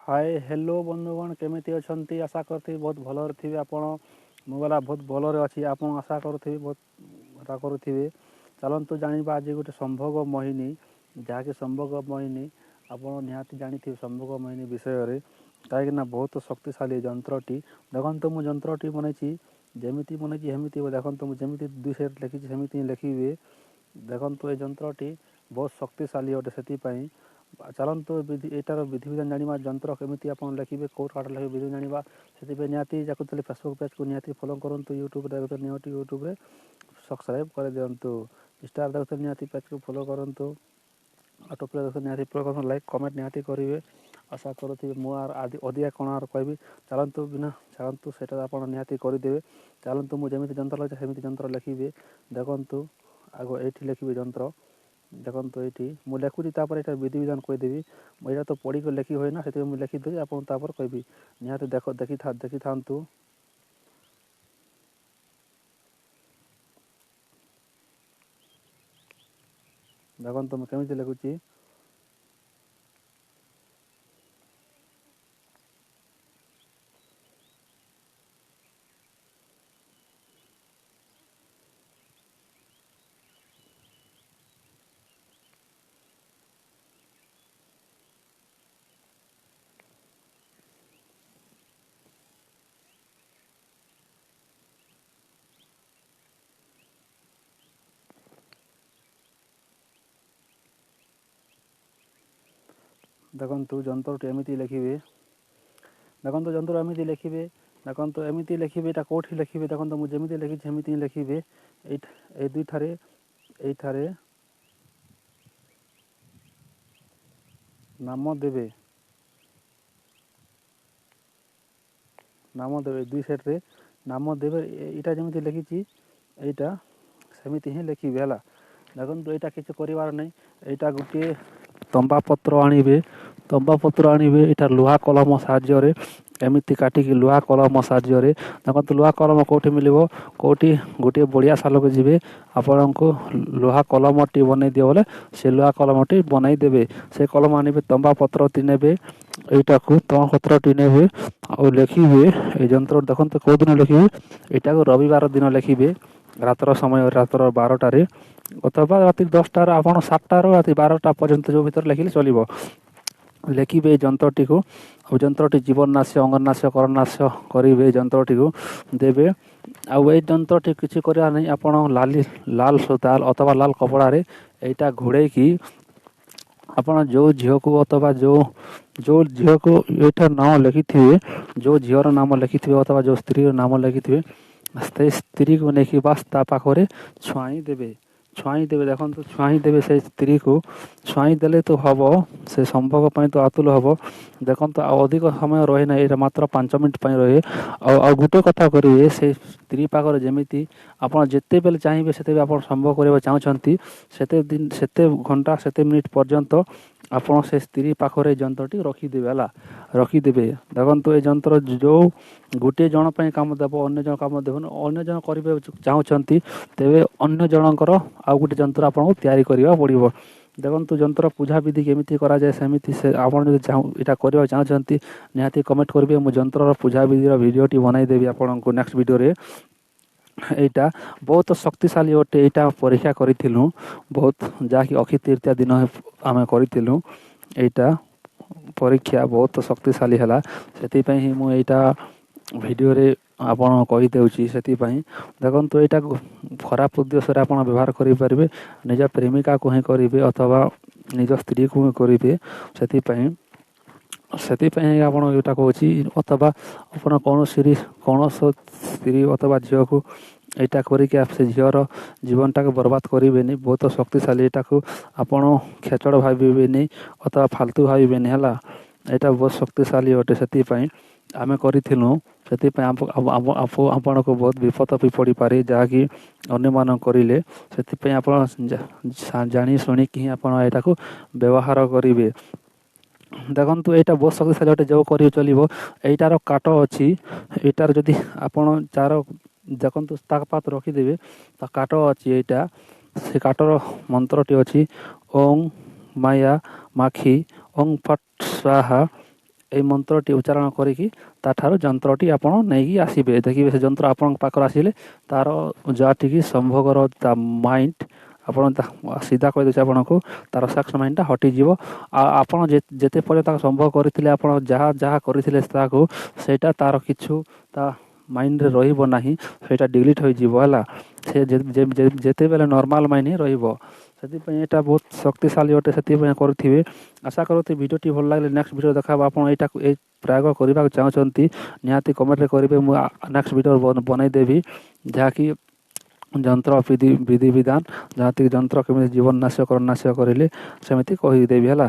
Hi hello बंधुगण केमिति अछंती आशा करथि बहुत भलरे थिबे आपण मोबाइल बहुत भलरे अछि आपण आशा करथि बहुत आशा करुथिबे। चलंतु जानिबा आज गोटे संभोग मोहिनी जहाँकि संभोग मोहिनी आपण निहाती जानिथिबे संभोग मोहिनी विषय रे काहेकि बहुत शक्तिशाली जंत्रटी देखंतु मु जंत्रटी बनेछि जेमिति बनेछि हेमिति देखंतु मु जेमिति दुई साइड लिखिछि हेमिति लिखिबे। देखंतु ए जंत्रटी बहुत शक्तिशाली अटे सेति चलतु एटार विधि विधान जाना जंत्र केमी आप लिखे कौट काट लिखे विधि जाना से निहाती देखुले फेसबुक पेज को निहाती फॉलो करूँ यूट्यूब देखते निहाती यूट्यूब रे सब्सक्राइब कर दिंतु इंस्टा देखते निहाती पेज को फॉलो करूँ ऑटो देखते निहाती फॉलो कर लाइक कमेंट निहाती करेंगे आशा करुँगी मुझे अधिका कौन आर कहि चलतु बिना चलतु से निहाती करदे चलतु मुझे जंत्र लगे सेमती जंत्र लिखे देखु आग ये लिखे जंत्र देखो ये मुझे लिखुची यहाँ विधि विधान कहीदेवी यहाँ तो पढ़ी लिखी हुए ना से मुझे लिखिदेवी आप कहि निहाती देख देखी था देखो मुझे केमी लिखुची देखु जंत्र एमती लिखे देखो जंत्र एमती लिखे देखो एमती लिखे यहाँ कौटी लिखे देखो मुझे जमी लिखी लिखे ये दुईठारे ये नाम देवे दुई साइड रे नाम देवे यहाँ जमी लिखी यहाँ सेमती ही लिखे है देखो यहाँ किसी कर यहाँ गोटे तंबा पत्र आणवे यहाँ लुहा कलम साहाय्य एमती काटिक लुहा कलम साहाय्य देखो लुहा कलम कौटी मिल कौटी गोटे बढ़िया साल को जी आपण को लुहा कलम टी बनई दिए बोले से लुहा कलम टी बनई देवे से कलम आने तंबा पत्र टी ने यहाँ को तंबा पत्र टी ने और लिखे ये जंत्र देखो कौ दिन लिखे यहाँ को रविवार दिन लिखे रातर समय रातर 12टार अथवा राति 10टार आप 7टार राति 12टा पर्यंत जो भर लिखिले चलो लिखे जंत्रटी को जंत्रटी जीवननाश अंगनाश करनाश करेंगे जंत्रटी को देवे आउ जंत्रटी किसी करवा नहीं आप लाल सूता अथवा लाल कपड़े यहाँ घोड़े की आपण जो झील को अथवा जो झील को ये नाम लिखि थे जो झीर नाम लिखि थे अथवा जो स्त्री नाम लिखि थे से स्त्री को लेकिन बास पाखे छुआई देवे देखो छुआई देवे से स्त्री को छुआई देले तो हम से संभोग तो आतुल हम देखो अधिक समय रहे ना ये मात्र 5 मिनट रहे और गोटे कथा करेंगे से स्त्री पाखर जमी आप जिते बेले चाहिए से आप संभोग करने चाहते से घंटा से मिनिट पर्यंत आपण से स्त्री पाखरे जंत्रटी रखीदेवे देखो ये जंत्र जो गोटे जन पर कम देव अन्य जन कम देव अन्य जन करेंगे चाहते तेरे अन्य जनकर आउ गोटे जंत्र आपको तैयारी करने पड़ो देखो जंत्र पूजा विधि केमी कराए सेमती से आपड़ जो यहाँ करने चाहते निहाती कमेंट करेंगे मुझे जंत्र पूजा विधि भिडटी बनईदेवी आपन को नेक्स्ट वीडियो रे यहाँ बहुत शक्तिशाली अटे यहाँ परीक्षा करूँ बहुत जहाँकि अक्षय तृतीया दिन आम करूँ यहाँ परीक्षा बहुत शक्तिशाली है से मुझा वीडियो रे आपन कहीदे से देखो यहाँ खराब उद्देश्य आप व्यवहार करेंगे निज प्रेमिका को ही करेंगे अथवा निज स्त्री को ही करेंगे से आपड़ा कहूँ अथवा आप कौन स्त्री अथवा झील को यहाँ करके से झीर जीवनटा को बर्बाद करेंगे बहुत शक्तिशाली यहाँ को आपड़ खेचड़ भावे अथवा फालतू भावे है यहाँ बहुत शक्तिशाली अटे से आम करूँ से आपण को बहुत विपद भी पड़ पारे जहाँकि अन्य मान करें से आप जानी शुणिक ही यहाँ को व्यवहार करेंगे देखो यहाँ बहुत शक्तिशाली अटे जो कर चलो यार काट अच्छी यार जदि आपण चार देखो ताकपात रखीदेवे तो काट अच्छी यहाँ से काटर मंत्रटी अच्छी ओं माया माखी ओं फट स्वाहा এই ମନ୍ତ୍ରଟି ଉଚ୍ଚାରଣ କରିକି ତାଠାରୁ ଯନ୍ତ୍ରଟି ଆପଣ ନେଇକି ଆସିବେ। ଦେଖିବେ ସେ ଯନ୍ତ୍ର ଆପଣଙ୍କ ପାଖରେ ଆସିଲେ ତା'ର ଯାହାଟିକି ସମ୍ଭୋଗର ତା ମାଇଣ୍ଡ ଆପଣ ସିଧା କହିଦେଉଛି ଆପଣଙ୍କୁ, ତା'ର ସାକ୍ସ ମାଇଣ୍ଡଟା ହଟିଯିବ। ଆଉ ଆପଣ ଯେତେ ପର୍ଯ୍ୟନ୍ତ ତାକୁ ସମ୍ଭୋଗ କରିଥିଲେ, ଆପଣ ଯାହା ଯାହା କରିଥିଲେ ତାକୁ, ସେଇଟା ତା'ର କିଛି ତା ମାଇଣ୍ଡରେ ରହିବ ନାହିଁ, ସେଇଟା ଡିଲିଟ୍ ହୋଇଯିବ ହେଲା। ସେ ଯେତେବେଳେ ନର୍ମାଲ୍ ମାଇଣ୍ଡ ହିଁ ରହିବ। ସେଥିପାଇଁ ଏଇଟା ବହୁତ ଶକ୍ତିଶାଳୀ ଅଟେ, ସେଥିପାଇଁ କରୁଥିବେ। ଆଶା କରୁଛି ଭିଡ଼ିଓଟି ଭଲ ଲାଗିଲେ ନେକ୍ସଟ ଭିଡ଼ିଓ ଦେଖାହେବ। ଆପଣ ଏଇଟାକୁ ଏଇ ପ୍ରୟୋଗ କରିବାକୁ ଚାହୁଁଛନ୍ତି ନିହାତି କମେଣ୍ଟରେ କରିବେ, ମୁଁ ନେକ୍ସଟ ଭିଡ଼ିଓ ବନେଇଦେବି, ଯାହାକି ଯନ୍ତ୍ର ବିଧିବିଧାନ, ଯାହାକି ଯନ୍ତ୍ର କେମିତି ଜୀବନ ନାଶ କରିଲେ ସେମିତି କହିଦେବି ହେଲା।